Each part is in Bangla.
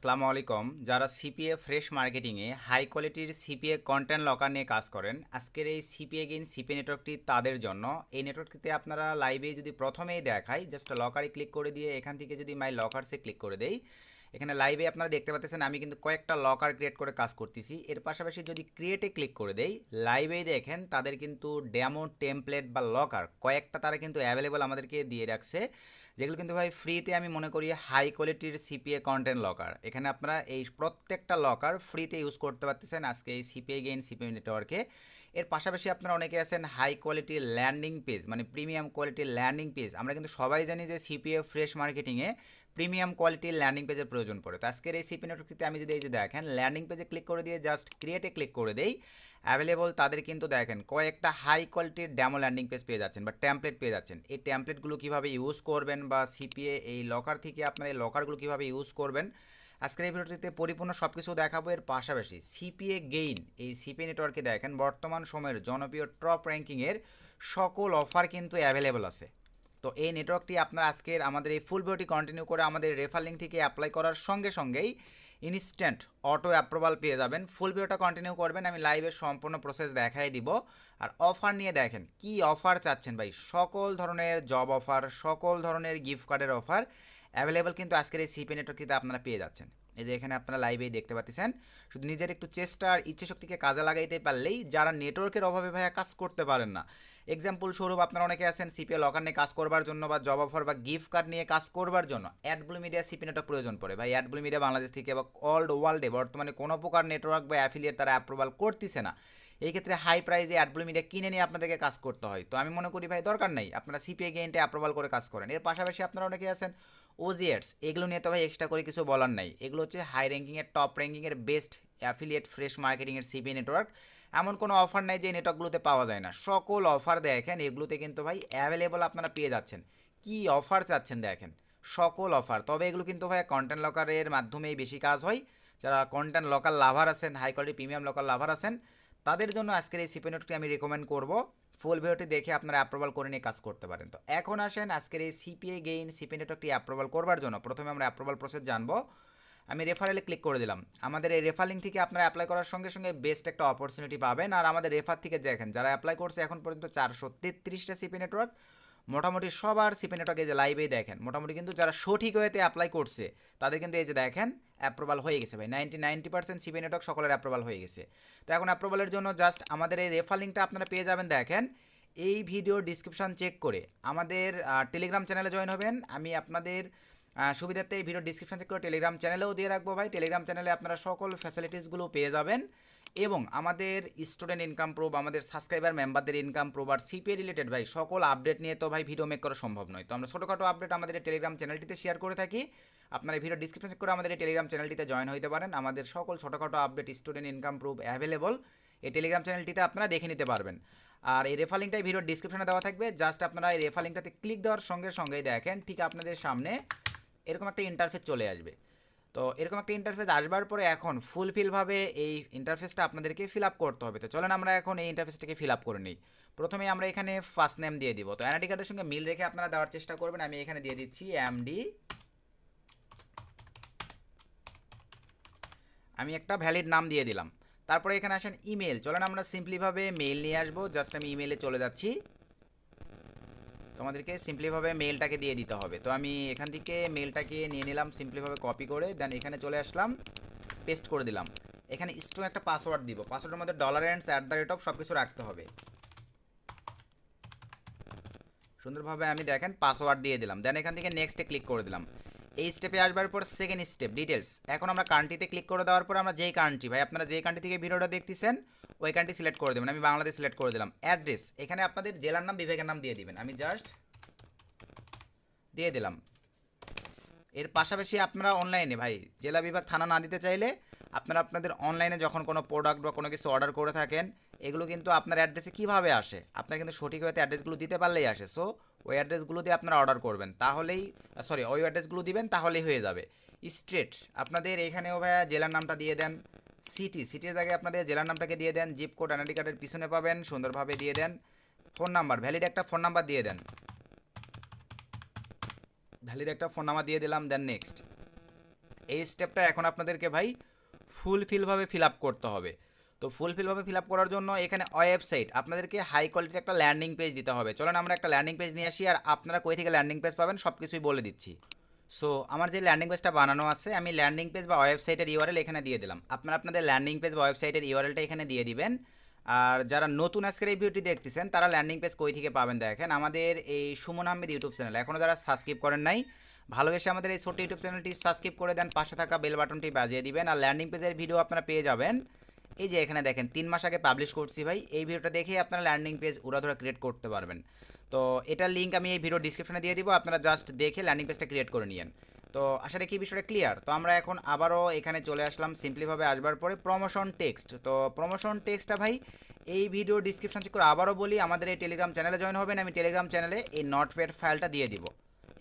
আসসালামু আলাইকুম। যারা সিপিএ ফ্রেশ মার্কেটিংয়ে হাই কোয়ালিটির সিপিএ কন্টেন্ট লকার নিয়ে কাজ করেন, আজকের এই সিপিএ গেইন সিপিএ নেটওয়ার্কটি তাদের জন্য। এই নেটওয়ার্কটিতে আপনারা লাইভে যদি প্রথমেই দেখাই, জাস্ট লকারে ক্লিক করে দিয়ে এখান থেকে যদি মাই লকারসে ক্লিক করে দেই, এখানে লাইভে আপনারা দেখতে পাচ্ছেন আমি কিন্তু কয়েকটা লকার ক্রিয়েট করে কাজ করতেছি। এর পাশাপাশি যদি ক্রিয়েটে ক্লিক করে দেই, লাইভেই দেখেন তাদের কিন্তু ডেমো টেমপ্লেট বা লকার কয়েকটা তারা কিন্তু অ্যাভেলেবল আমাদেরকে দিয়ে রাখছে, যেগুলো কিন্তু ভাই ফ্রিতে আমি মনে করি হাই কোয়ালিটির সিপিএ কন্টেন্ট লকার। এখানে আপনারা এই প্রত্যেকটা লকার ফ্রিতে ইউজ করতে পারতেছেন আজকে এই সিপিএ গেইন সিপিএ নেটওয়ার্কে। এর পাশাপাশি আপনারা অনেকে আছেন হাই কোয়ালিটির ল্যান্ডিং পেজ, মানে প্রিমিয়াম কোয়ালিটির ল্যান্ডিং পেজ। আমরা কিন্তু সবাই জানি যে সিপিএ ফ্রেশ মার্কেটিংয়ে প্রিমিয়াম কোয়ালিটির ল্যান্ডিং পেজের প্রয়োজন পড়ে। তো আজকের এই সিপিএ নেটওয়ার্কটিতে আমি যদি এই যে দেখেন ল্যান্ডিং পেজে ক্লিক করে দিয়ে জাস্ট ক্রিয়েটে ক্লিক করে দেই, অ্যাভেলেবল তাদের কিন্তু দেখেন কয়েকটা হাই কোয়ালিটির ডেমো ল্যান্ডিং পেজ পেয়ে যাচ্ছেন বা ট্যাম্পলেট পেয়ে যাচ্ছেন। এই ট্যাম্পলেটগুলো কীভাবে ইউজ করবেন বা সিপিএ এই লকার থেকে আপনার এই লকারগুলো কীভাবে ইউজ করবেন, আজকের এই ভিডিওটিতে পরিপূর্ণ সব কিছু দেখাবো। এর পাশাপাশি সিপিএ গেইন এই সিপিএ নেটওয়ার্কে দেখেন বর্তমান সময়ের জনপ্রিয় টপ র্যাঙ্কিংয়ের সকল অফার কিন্তু অ্যাভেলেবল আছে। তো এই নেটওয়ার্কটি আপনারা আজকের আমাদের এই ফুল ভিডিওটি কন্টিনিউ করে আমাদের রেফার লিঙ্ক থেকে অ্যাপ্লাই করার সঙ্গে সঙ্গেই ইনস্ট্যান্ট অটো অ্যাপ্রুভাল পেয়ে যাবেন। ফুল ভিডিওটা কন্টিনিউ করবেন, আমি লাইভের সম্পূর্ণ প্রসেস দেখাই দিব। আর অফার নিয়ে দেখেন কি অফার চাচ্ছেন ভাই, সকল ধরনের জব অফার, সকল ধরনের গিফট কার্ডের অফার অ্যাভেলেবল কিন্তু আজকের এই সিপি নেটওয়ার্কটিতে আপনারা পেয়ে যাচ্ছেন। এই যে এখানে আপনারা লাইভেই দেখতে পাচ্ছেন। শুধু নিজের একটু চেষ্টা আর ইচ্ছে শক্তিকে কাজে লাগাইতে পারলেই, যারা নেটওয়ার্কের অভাবে ভাইয়া কাজ করতে পারেন না, এক্সাম্পল স্বরূপ আপনারা অনেকে আছেন সিপিএ লকার নিয়ে কাজ করবার জন্য বা জব অফার বা গিফট কার্ড নিয়ে কাজ করবার জন্য অ্যাডব্লু মিডিয়া সিপি নেটওয়ার্ক প্রয়োজন পড়ে। ভাই অ্যাডব্লু মিডিয়া বাংলাদেশ থেকে বা অল ওয়ার্ল্ডে বর্তমানে কোনো প্রকার নেটওয়ার্ক বা অ্যাফিলিয়েট তারা অ্যাপ্রুভাল করতেছে না। এই ক্ষেত্রে হাই প্রাইসে অ্যাডব্লু মিডিয়া কিনে নিয়ে আপনাদেরকে কাজ করতে হয়। তো আমি মনে করি ভাই দরকার নেই, আপনারা সিপিএ গেইনটা অ্যাপ্রুভাল করে কাজ করেন। এর পাশাপাশি আপনারা অনেকে আছেন ওজিএটস, এগুলো নিয়ে তো ভাই এক্সট্রা করে কিছু বলার নাই। এগুলো হচ্ছে হাই র্যাঙ্কিংয়ের টপ র্যাঙ্কিংয়ের বেস্ট অ্যাফিলিয়েট ফ্রেশ মার্কেটিংয়ের সিপি নেটওয়ার্ক। এমন কোনো অফার নাই যে নেটওয়ার্কগুলোতে পাওয়া যায় না, সকল অফার দেখেন এগুলোতে কিন্তু ভাই অ্যাভেলেবল আপনারা পেয়ে যাচ্ছেন। কি অফার চাচ্ছেন দেখেন, সকল অফার। তবে এগুলো কিন্তু ভাই কন্টেন্ট লকারের মাধ্যমেই বেশি কাজ হয়। যারা কন্টেন্ট লকার লাভার আছেন, হাই কোয়ালিটি প্রিমিয়াম লকার লাভার আছেন, তাদের জন্য আজকের এই সিপি নেটওয়ার্কটি আমি রেকমেন্ড করব। ফুল ভিডিওটি দেখে আপনারা অ্যাপ্রুভাল করে নিয়ে কাজ করতে পারেন। তো এখন আসেন আজকের এই সিপিএ গেইন সিপি নেটওয়ার্কটি অ্যাপ্রুভাল করবার জন্য প্রথমে আমরা অ্যাপ্রুভাল প্রসেস জানবো। আমি রেফারেলে ক্লিক করে দিলাম। আমাদের এই রেফার লিঙ্ক থেকে আপনারা অ্যাপ্লাই করার সঙ্গে সঙ্গে বেস্ট একটা অপরচুনিটি পাবেন। আর আমাদের রেফার থেকে দেখেন যারা অ্যাপ্লাই করছে এখন পর্যন্ত 433টা সিপি নেটওয়ার্ক, মোটামুটি সবার সিপি নেটওয়ার্ক এই যে লাইভেই দেখেন মোটামুটি কিন্তু যারা সঠিক ওয়েতে অ্যাপ্লাই করছে তাদের কিন্তু এই যে দেখেন অ্যাপ্রুভাল হয়ে গেছে ভাই। 90% সিপি নেটওয়ার্ক সকলের অ্যাপ্রুভাল হয়ে গেছে। তো এখন অ্যাপ্রুভালের জন্য জাস্ট আমাদের এই রেফার লিঙ্কটা আপনারা পেয়ে যাবেন দেখেন এই ভিডিও ডিসক্রিপশন চেক করে আমাদের টেলিগ্রাম চ্যানেলে জয়েন হবেন। আমি আপনাদের সুবিধার্থে এই ভিডিও ডিসক্রিপশন চেক করে টেলিগ্রাম চ্যানেলেও দিয়ে রাখবো ভাই। টেলিগ্রাম চ্যানেলে আপনারা সকল ফ্যাসিলিটিসগুলো পেয়ে যাবেন এবং আমাদের স্টুডেন্ট ইনকাম প্রুফ, আমাদের সাবস্ক্রাইবার মেম্বারদের ইনকাম প্রুফ আর সিপিএ রিলেটেড ভাই সকল আপডেট নিয়ে তো ভাই ভিডিও মেক করা সম্ভব নয়। তো আমরা ছোটোখাটো আপডেট আমাদের টেলিগ্রাম চ্যানেলটিতে শেয়ার করে থাকি। আপনারা এই ভিডিও ডিসক্রিপশন চেক করে আমাদের এই টেলিগ্রাম চ্যানেলটিতে জয়েন হতে পারেন। আমাদের সকল ছোটোখাটো update student income proof available এই টেলিগ্রাম চ্যানেলটিতে আপনারা দেখে নিতে পারবেন। আর এই রেফার লিঙ্কটাই ভিডিওর ডিসক্রিপশনে দেওয়া থাকবে। জাস্ট আপনারা এই রেফার লিঙ্কটাতে ক্লিক দেওয়ার সঙ্গে সঙ্গেই দেখেন ঠিক আপনাদের সামনে এরকম একটা ইন্টারফেস চলে আসবে। তো এরকম একটা ইন্টারফেস আসবার পরে এখন ফুলফিলভাবে এই ইন্টারফেসটা আপনাদেরকে ফিল আপ করতে হবে। তো চলেন আমরা এখন এই ইন্টারফেসটাকে ফিল আপ করে নিই। প্রথমে আমরা এখানে ফার্স্ট নেম দিয়ে দিব। তো এনআইডি কার্ডের সঙ্গে মিল রেখে আপনারা দেওয়ার চেষ্টা করবেন। আমি এখানে দিয়ে দিচ্ছি এমডি। আমি একটা ভ্যালিড নাম দিয়ে দিলাম। তারপরে এখানে আসেন ইমেল। চলেন আমরা সিম্পলিভাবে মেইল নিয়ে আসবো। জাস্ট আমি ইমেলে চলে যাচ্ছি। তোমাদেরকে সিম্পলিভাবে মেলটাকে দিয়ে দিতে হবে। তো আমি এখান থেকে মেলটাকে নিয়ে নিলাম সিম্পলিভাবে কপি করে, দেন এখানে চলে আসলাম, পেস্ট করে দিলাম। এখানে স্ট্রং একটা পাসওয়ার্ড দিব। পাসওয়ার্ডের মধ্যে $@ সব কিছু রাখতে হবে। সুন্দরভাবে আমি দেখেন পাসওয়ার্ড দিয়ে দিলাম, দেন এখান থেকে নেক্সটে ক্লিক করে দিলাম। এই স্টেপে আসবার পর সেকেন্ড স্টেপ ডিটেলস। এখন আমরা কান্ট্রিতে ক্লিক করে দেওয়ার পর আমরা যেই কান্ট্রি, ভাই আপনারা যেই কান্ট্রি থেকে ভিডিওটা দেখতেছেন ওই কান্ট্রি সিলেক্ট করে দেবেন। আমি বাংলাদেশ সিলেক্ট করে দিলাম। অ্যাড্রেস, এখানে আপনাদের জেলার নাম বিভাগের নাম দিয়ে দিবেন। আমি জাস্ট দিয়ে দিলাম। এর পাশাপাশি আপনারা অনলাইনে ভাই জেলা বিভাগ থানা না দিতে চাইলে আপনারা আপনাদের অনলাইনে যখন কোনো প্রোডাক্ট বা কোনো কিছু অর্ডার করে থাকেন এগুলো কিন্তু আপনার অ্যাড্রেসে কীভাবে আসে, আপনার কিন্তু সঠিক হয়তো অ্যাড্রেসগুলো দিতে পারলেই আসে। সো ওই অ্যাড্রেসগুলো দিয়ে আপনারা অর্ডার করবেন, তাহলেই ওই অ্যাড্রেসগুলো দিবেন তাহলেই হয়ে যাবে। স্টেট আপনাদের এখানেও ভাইয়া জেলার নামটা দিয়ে দেন। সিটির জায়গায় আপনাদের জেলার নামটাকে দিয়ে দেন। জিপ কোড এনআইডি কার্ডের পিছনে পাবেন, সুন্দরভাবে দিয়ে দেন। ফোন নাম্বার, ভ্যালিড একটা ফোন নাম্বার দিয়ে দেন। ভ্যালিড একটা ফোন নাম্বার দিয়ে দিলাম, দেন নেক্সট। এই স্টেপটা এখন আপনাদেরকে ভাই ফুলফিলভাবে ফিল আপ করতে হবে। তো ফুলফিলভাবে ফিল আপ করার জন্য এখানে ওয়েবসাইট আপনাদেরকে হাই কোয়ালিটির একটা ল্যান্ডিং পেজ দিতে হবে। চলেন আমরা একটা ল্যান্ডিং পেজ নিয়ে আসি, আর আপনারা কই থেকে ল্যান্ডিং পেজ পাবেন সব কিছুই বলে দিচ্ছি। সো আমার যে ল্যান্ডিং পেজটা বানানো আছে, আমি ল্যান্ডিং পেজ বা ওয়েবসাইটের ইউআরএল এখানে দিয়ে দিলাম। আপনারা আপনাদের ল্যান্ডিং পেজ বা ওয়েবসাইটের ইউআরএলটা এখানে দিয়ে দিবেন। আর যারা নতুন আজকের এই ভিডিওটি দেখতেছেন তারা ল্যান্ডিং পেজ কই থেকে পাবেন দেখেন, আমাদের এই সুমন আহমেদ ইউটিউব চ্যানেল এখনও যারা সাবস্ক্রাইব করেন নাই, ভালোবেসে আমাদের এই ছোট্ট ইউটিউব চ্যানেলটি সাবস্ক্রাইব করে দেন, পাশে থাকা বেল বাটনটি বাজিয়ে দিবেন। আর ল্যান্ডিং পেজের ভিডিও আপনারা পেয়ে যাবেন এই যে এখানে দেখেন 3 মাস আগে পাবলিশ করছি ভাই। এই ভিডিওটা দেখেই আপনারা ল্যান্ডিং পেজ উড়াধুরা ক্রিয়েট করতে পারবেন। তো এটার লিঙ্ক আমি এই ভিডিও ডিসক্রিপশনে দিয়ে দিব, আপনারা জাস্ট দেখে ল্যান্ডিং পেজটা ক্রিয়েট করে নিয়েন। তো আসলে কি বিষয়টা ক্লিয়ার? তো আমরা এখন আবারও এখানে চলে আসলাম সিম্পলিভাবে আসবার পরে প্রমোশন টেক্সট। তো প্রমোশন টেক্সটটা ভাই এই ভিডিও ডিসক্রিপশন চেক করে আবারও বলি, আমাদের এই টেলিগ্রাম চ্যানেলে জয়েন হবেন। আমি টেলিগ্রাম চ্যানেলে এই নোটপ্যাড ফাইলটা দিয়ে দিব।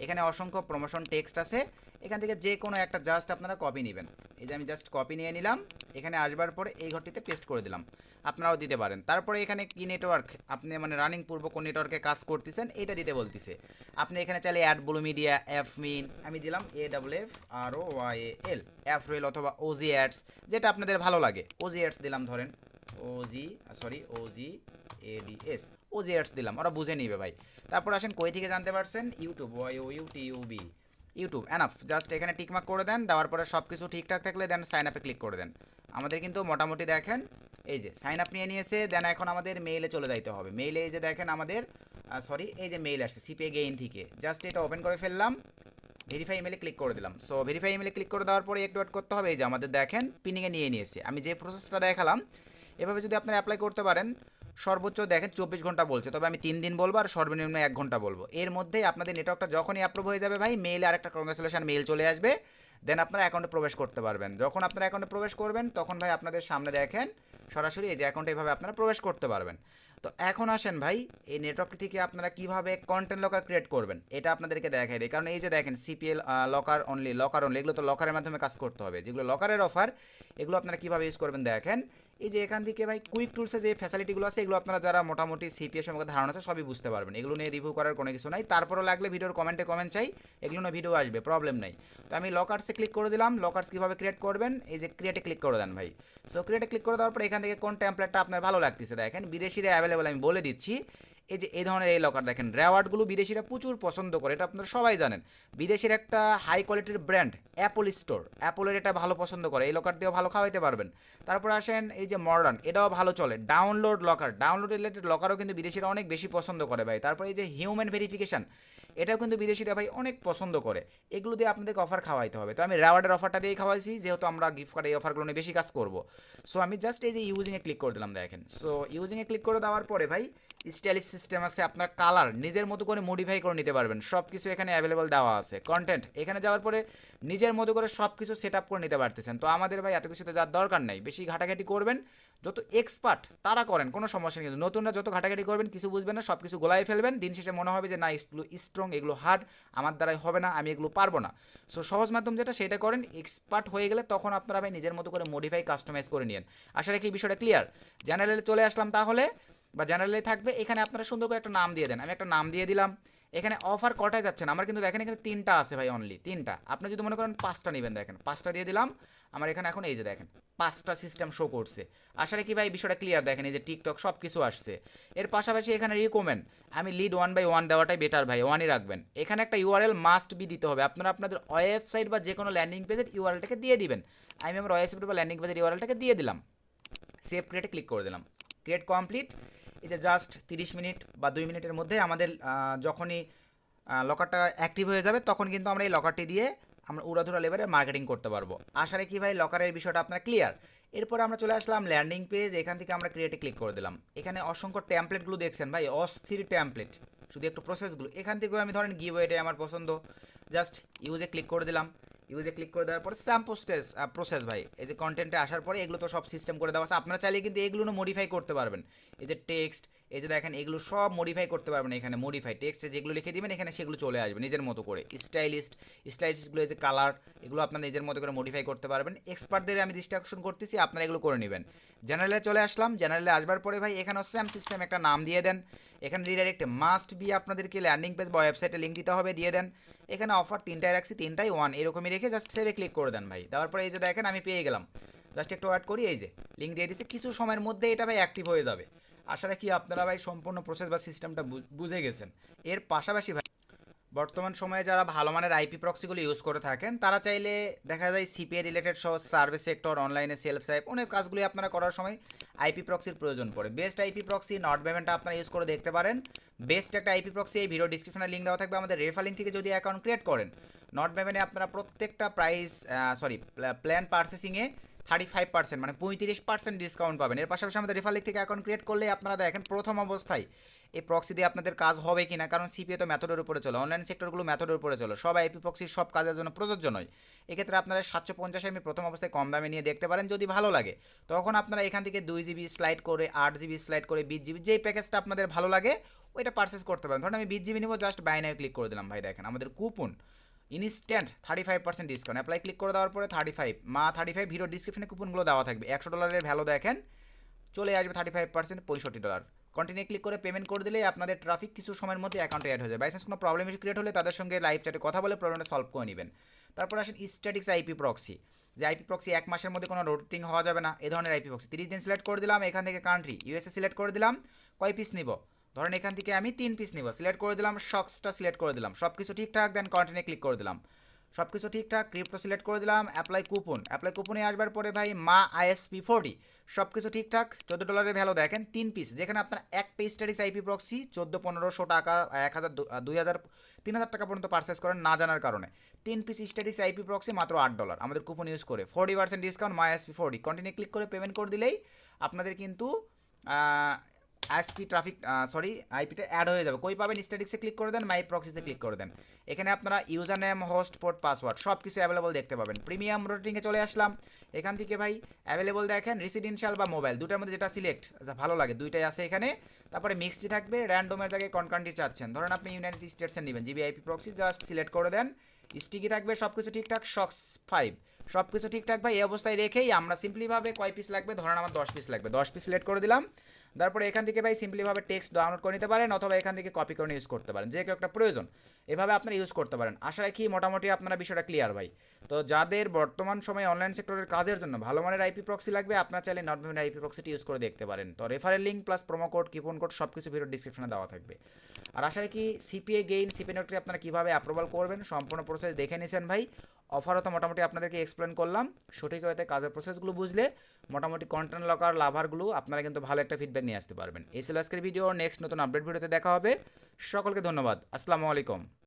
এখানে অসংখ্য প্রমোশন টেক্সট আছে, এখান থেকে যে কোনো একটা জাস্ট আপনারা কপি নেবেন। এই যে আমি জাস্ট কপি নিয়ে নিলাম, এখানে আসবার পরে এই ঘরটিতে পেস্ট করে দিলাম। আপনারাও দিতে পারেন। তারপরে এখানে কি নেটওয়ার্ক আপনি মানে রানিং পূর্ব কোন নেটওয়ার্কে কাজ করতেছেন এটা দিতে বলতেছে। আপনি এখানে চাইলে অ্যাড ব্লু মিডিয়া, এফ মিন, আমি দিলাম AWFROYAL, এফ রোয়েল অথবা ওজি অ্যাডস, যেটা আপনাদের ভালো লাগে। ওজি অ্যাডস দিলাম, ধরেন OGADS, ওজি অ্যাডস দিলাম, ওরা বুঝে নিবে ভাই। তারপর আসেন কই থেকে জানতে পারছেন, YouTube, YOUTUB, YouTube enough. Just এখানে টিকমার্ক করে দেন, দেওয়ার পরে সব কিছু ঠিকঠাক থাকলে দেন সাইন আপে ক্লিক করে দেন। আমাদের কিন্তু মোটামুটি দেখেন এই যে সাইন আপ নিয়ে নিয়েছে। দেন এখন আমাদের মেইলে চলে যাইতে হবে। মেইলে এই যে দেখেন আমাদের এই যে মেইল আসছে সিপিএ গেইন থেকে, জাস্ট এটা ওপেন করে ফেললাম, ভেরিফাই ইমেলে ক্লিক করে দিলাম। সো ভেরিফাই ইমেলে ক্লিক করে দেওয়ার পরে একটু ওয়েট করতে হবে। এই যে আমাদের দেখেন পিনিংয়ে নিয়ে নিয়েছে। আমি যে প্রসেসটা দেখালাম এভাবে যদি আপনারা অ্যাপ্লাই করতে পারেন, সর্বোচ্চ দেখেন 24 ঘন্টা বলছে, তবে আমি 3 দিন বলবো আর সর্বনিম্ন 1 ঘন্টা বলবো। এর মধ্যেই আপনাদের নেটওয়ার্কটা যখনই অ্যাপ্রুভ হয়ে যাবে ভাই, মেইলে আরেকটা কংগ্রেচুলেশন মেইল চলে আসবে। দেন আপনারা অ্যাকাউন্টে প্রবেশ করতে পারবেন। যখন আপনারা অ্যাকাউন্টে প্রবেশ করবেন তখন ভাই আপনাদের সামনে দেখেন সরাসরি এই যে অ্যাকাউন্টে এইভাবে আপনারা প্রবেশ করতে পারবেন। তো এখন আসেন ভাই এই নেটওয়ার্ক থেকে আপনারা কিভাবে কন্টেন্ট লকার ক্রিয়েট করবেন এটা আপনাদেরকে দেখাই দিই। কারণ এই যে দেখেন সিপিএল লকার অনলি, এগুলো তো লকারের মাধ্যমে কাজ করতে হবে। যেগুলো লকারের অফার এগুলো আপনারা কিভাবে ইউজ করবেন দেখেন। এই যে এখান থেকে ভাই কুইক টুলসে যে ফ্যাসিলিটিগুলো আছে এগুলো আপনারা যারা মোটামুটি সিপিএস সম্পর্কে ধারণা আছে সবই বুঝতে পারবেন। এগুলো নিয়ে রিভিউ করার কোনো কিছু নাই। তারপরও লাগলে ভিডিওর কমেন্ট চাই, এগুলো নিয়ে ভিডিও আসবে, প্রবলেম নাই। তো আমি লকার্সে ক্লিক করে দিলাম। লকার্স কীভাবে ক্রিয়েট করবেন, এই যে ক্রিয়েটে ক্লিক করে দেন ভাই। সো ক্রিয়েটে ক্লিক করে দেওয়ার পর এখান থেকে কোন টেমপ্লেটটা আপনার ভালো লাগতেছে দেখেন, বিদেশিরা অ্যাভেলেবল আমি বলে দিচ্ছি। এই যে এই ধরনের এই লকার দেখেন, রেওয়ার্ডগুলো বিদেশিরা প্রচুর পছন্দ করে, এটা আপনারা সবাই জানেন। বিদেশের একটা হাই কোয়ালিটির ব্র্যান্ড অ্যাপল স্টোর, অ্যাপলের এটা ভালো পছন্দ করে, এই লকার দিয়েও ভালো খাওয়াইতে পারবেন। তারপর আসেন এই যে মডার্ন, এটাও ভালো চলে। ডাউনলোড লকার, ডাউনলোড রিলেটেড লকারও কিন্তু বিদেশিরা অনেক বেশি পছন্দ করে ভাই। তারপর এই যে হিউম্যান ভেরিফিকেশন, এটাও কিন্তু বিদেশিরা ভাই অনেক পছন্দ করে। এগুলো দিয়ে আপনাদেরকে অফার খাওয়াইতে হবে। তো আমি রেওয়ার্ডের অফারটা দিয়েই খাওয়াইছি, যেহেতু আমরা গিফট কার্ড এই অফারগুলো নিয়ে বেশি কাজ করবো। সো আমি জাস্ট এই যে ইউজিংয়ে ক্লিক করে দিলাম দেখেন। সো ইউজিংয়ে ক্লিক করে দেওয়ার পরে ভাই স্টাইলিশ সিস্টেম আছে, আপনার কালার নিজের মতো করে মডিফাই করে নিতে পারবেন। সব কিছু এখানে অ্যাভেলেবল দেওয়া আছে। কন্টেন্ট এখানে যাওয়ার পরে নিজের মতো করে সব কিছু সেট আপ করে নিতে পারতেছেন। তো আমাদের ভাই এত কিছুতে যাওয়ার দরকার নাই, বেশি ঘাটাঘাটি করবেন যত এক্সপার্ট তারা করেন কোনো সমস্যা নেই। কিন্তু নতুনরা যত ঘাটাঘাটি করবেন কিছু বুঝবেন না, সব কিছু গোলাই ফেলবেন, দিন শেষে মনে হবে যে না এগুলো স্ট্রং, এগুলো হার্ড, আমার দ্বারাই হবে না, আমি এগুলো পারবো না। সো সহজ মাধ্যম যেটা সেটা করেন। এক্সপার্ট হয়ে গেলে তখন আপনারা ভাই নিজের মতো করে মডিফাই কাস্টমাইজ করে নিন। আসলে কি বিষয়টা ক্লিয়ার? জেনারেলে চলে আসলাম তাহলে, বা জেনারেলে থাকবে। এখানে আপনারা সুন্দর করে একটা নাম দিয়ে দেন। আমি একটা নাম দিয়ে দিলাম। এখানে অফার কটায় যাচ্ছেন আমার কিন্তু দেখেন এখানে 3টা আছে ভাই, অনলি 3টা। আপনি যদি মনে করেন 5টা নেবেন দেখেন 5টা দিয়ে দিলাম। আমার এখানে এখন এই যে দেখেন 5টা সিস্টেম শো করছে। আসলে কি ভাই বিষয়টা ক্লিয়ার? দেখেন এই যে টিকটক সব কিছু আসছে। এর পাশাপাশি এখানে রিকমেন্ড, আমি লিড 1/1 দেওয়াটাই বেটার ভাই, 1ই রাখবেন। এখানে একটা ইউআরএল মাস্ট বি দিতে হবে। আপনারা আপনাদের ওয়েবসাইট বা যে কোনো ল্যান্ডিং পেজের ইউআরএলটাকে দিয়ে দিবেন। আমি আমার ওয়েবসাইট বা ল্যান্ডিং পেজের ইউআরএলটাকে দিয়ে দিলাম। সেভ ক্রিয়েটে ক্লিক করে দিলাম। Create complete. এই যে জাস্ট 30 মিনিট বা 2 মিনিটের মধ্যে আমাদের যখনই লকারটা অ্যাক্টিভ হয়ে যাবে তখন কিন্তু আমরা এই লকারটি দিয়ে আমরা উড়াধুরা লেভেলে মার্কেটিং করতে পারবো। আশা কি ভাই লকারের বিষয়টা আপনার ক্লিয়ার? এরপরে আমরা চলে আসলাম ল্যান্ডিং পেজ। এখান থেকে আমরা ক্রিয়েটে ক্লিক করে দিলাম। এখানে অসংখ্য ট্যাম্পলেটগুলো দেখছেন ভাই, অস্থির ট্যাম্পলেট, শুধু একটু প্রসেসগুলো। এখান থেকেও আমি ধরেন গিভওয়েটাই আমার পছন্দ, জাস্ট ইউজে ক্লিক করে দিলাম। ইউজে ক্লিক করে দেওয়ার পরে প্রসেস ভাই, এই যে কন্টেন্টে আসার পরে এগুলো তো সব সিস্টেম করে দেওয়া আছে। আপনারা চাইলে কিন্তু এগুলো মডিফাই করতে পারবেন। এই যে টেক্সট, এই যে দেখেন এগুলো সব মডিফাই করতে পারবেন, এখানে মডিফাই টেক্সটে যেগুলো লিখে দিবেন এখানে সেগুলো চলে আসবে নিজের মতো করে। স্টাইলিস্টগুলো এই যে কালার, এগুলো আপনার নিজের মতো করে মডিফাই করতে পারবেন। এক্সপার্টদের আমি ডিস্ট্রাকশন করতেছি, আপনারা এগুলো করে নেবেন। জেনারেলে চলে আসলাম, জেনারেলে আসবার পরে ভাই এখানে সেম সিস্টেম একটা নাম দিয়ে দেন। এখানে রিডাইরেক্ট মাস্ট বি আপনাদেরকে ল্যান্ডিং পেজ বা ওয়েবসাইটে লিঙ্ক দিতে হবে, দিয়ে দেন। এখানে অফার তিনটায় রাখছি, তিনটাই 1 এরকমই রেখে জাস্ট সেভে ক্লিক করে দেন ভাই। দেওয়ার পরে এই যে দেখেন আমি পেয়ে গেলাম, জাস্ট একটু ওয়েট করি, এই যে লিঙ্ক দিয়ে দিচ্ছি, কিছু সময়ের মধ্যে এটা ভাই অ্যাক্টিভ হয়ে যাবে। আশা রাখি আপনারা ভাই সম্পূর্ণ প্রসেস বা সিস্টেমটা বুঝে গেছেন। এর পাশাপাশি ভাই বর্তমান সময়ে যারা ভালো মানের আইপি প্রক্সিগুলো ইউজ করে থাকেন তারা চাইলে দেখা যায় সিপিএ রিলেটেড সহ সার্ভিস সেক্টর, অনলাইনে সেলফ সাইপ অনেক কাজগুলি আপনারা করার সময় আইপি প্রক্সির প্রয়োজন পড়ে। বেস্ট আইপি প্রক্সি নটবেভেনটা আপনারা ইউজ করে দেখতে পারেন। বেস্ট একটা আইপি প্রক্সি, এই ভিডিও ডিসক্রিপশনে লিঙ্ক দেওয়া থাকবে, আমাদের রেফার লিঙ্ক থেকে যদি অ্যাকাউন্ট ক্রিয়েট করেন নটবেভেনে আপনারা প্রত্যেকটা প্ল্যান পারচেসিংয়ে 35% মানে 35% ডিসকাউন্ট পাবেন। এর পাশাপাশি আমাদের রেফার লিঙ্ক থেকে অ্যাকাউন্ট ক্রিয়েট করলে আপনারা দেখেন প্রথম অবস্থায় এই প্রক্সি দিয়ে আপনাদের কাজ হবে কিনা, কারণ সিপিএ তো মেথডের উপরে চলে, অনলাইন সেক্টরগুলো মেথডের উপরে চলে, সব আইপি প্রক্সি সব কাজের জন্য প্রযোজ্য নয়। এক্ষেত্রে আপনারা 750 এমবি প্রথম অবস্থায় কম দামে নিয়ে দেখতে পারেন, যদি ভালো লাগে তখন আপনারা এখান থেকে 2 GB স্লাইড করে 8 GB স্লাইড করে 20 GB যেই প্যাকেজটা আপনাদের ভালো লাগে ওইটা পারচেস করতে পারেন। ধরুন আমি 20 GB নিব, জাস্ট বাই নাও ক্লিক করে দিলাম ভাই, দেখেন আমাদের coupon instant 35% discount, apply click করে দেওয়ার পরে 35 ভিডিও ডিসক্রিপশনে কুপনগুলো দেওয়া থাকবে। $100 ভ্যালু দেখেন চলে আসবে 35% $65। কন্টিনিউ ক্লিক করে পেমেন্ট করে দিলে আপনাদের ট্রাফিক কিছু সময়ের মধ্যে অ্যাকাউন্টে অ্যাড হয়ে যায়। বাইচান্স কোনো প্রবলেম ইস্যু ক্রিয়েট হলে তাদের সঙ্গে লাইভ চ্যাটে কথা বলে প্রবলেমটা সলভ করে নেবেন। তারপর আসেন স্ট্যাটিক্স আইপি প্রক্সি, যে আইপি প্রক্সি 1 মাসের মধ্যে কোনো রোটেটিং হওয়া যাবে না, এই ধরনের আইপি প্রক্সি। 30 দিন সিলেক্ট করে দিলাম, এখান থেকে কান্ট্রি ইউএসএ সিলেক্ট করে দিলাম, কয় পিস নিব, ধরেন এখান থেকে আমি 3 পিস নিব, সিলেক্ট করে দিলাম, শক্সটা সিলেক্ট করে দিলাম, সব কিছু ঠিকঠাক, দেন কন্টিনিউ ক্লিক করে দিলাম, সব কিছু ঠিকঠাক, ক্রিপ্টো সিলেক্ট করে দিলাম, অ্যাপ্লাই কুপনে আসবার পরে ভাই মা ISP 40 সব কিছু ঠিকঠাক, $14 ভ্যালু দেখেন 3 পিস, যেখানে আপনার একটা স্ট্যাটিক্স আইপি প্রক্সি 1400-1500 টাকা 1000 2000 3000 টাকা পর্যন্ত পারচেস করেন না জানার কারণে। 3 পিস স্ট্যাটিক্স আইপি প্রক্সি মাত্র $8 আমাদের কুপন ইউজ করে 40% ডিসকাউন্ট মা ISP 40। কন্টিনিউ ক্লিক করে পেমেন্ট করে দিলেই আপনাদের কিন্তু আইপিটা অ্যাড হয়ে যাবে। কই পাবেন, স্ট্যাটিক্সে ক্লিক করে দেন, মাই প্রক্সিতে ক্লিক করে দেন, এখানে আপনারা user name, host, port, password সব কিছু অ্যাভেলেবল দেখতে পাবেন। প্রিমিয়াম রোটিংয়ে চলে আসলাম, এখান থেকে ভাই অ্যাভেলেবল দেখেন রেসিডেন্সিয়াল বা মোবাইল দুটার মধ্যে যেটা সিলেক্ট ভালো লাগে দুইটাই আছে এখানে। তারপরে মিক্সডি থাকবে, র্যান্ডমের জায়গায় কোন কান্ট্রি চাচ্ছেন, ধরেন আপনি ইউনাইটেড স্টেটসের নেবেন, GB IP proxy just select করে দেন, স্টিকি থাকবে, সব কিছু ঠিকঠাক, শক্স 5 সব কিছু ঠিকঠাক ভাই। এই অবস্থায় রেখেই আমরা সিম্পলিভাবে কয় পিস লাগবে, ধরেন আমার 10 পিস লাগবে, 10 পিস সিলেক্ট করে দিলাম। তারপরে এখান থেকে ভাই সিম্পলিভাবে টেক্সট ডাউনলোড করে নিতে পারেন অথবা এখান থেকে কপি করে ইউজ করতে পারেন, যে কেউ একটা প্রয়োজন এভাবে আপনারা ইউজ করতে পারেন। আশা রাখি মোটামুটি আপনারা বিষয়টা ক্লিয়ার ভাই। তো যাদের বর্তমান সময়ে অনলাইন সেক্টরের কাজের জন্য ভালো মানের আইপি প্রক্সি লাগবে আপনারা চাইলে নটবেভেন আইপি প্রক্সিটি ইউজ করে দেখতে পারেন। তো referral link plus promo code, coupon code সব কিছু ভিডিও ডিসক্রিপশনে দেওয়া থাকবে। আর আশা রাখি সিপিএ গেইন, সিপিএ নোটটি আপনারা কীভাবে অ্যাপ্রুভাল করবেন সম্পূর্ণ প্রসেস দেখে নিয়েছেন ভাই। অফারও তো মোটামুটি আপনাদেরকে এক্সপ্লেন করলাম, সঠিক হতে কাজের প্রসেসগুলো বুঝলে মোটামুটি কন্টেন্ট লকার লাভারগুলো আপনারা কিন্তু ভালো একটা ফিডব্যাক নিয়ে আসতে পারবেন। এই ছিল আজকের ভিডিও, নেক্সট নতুন আপডেট ভিডিওতে দেখা হবে। সকলকে ধন্যবাদ, আসসালামু আলাইকুম।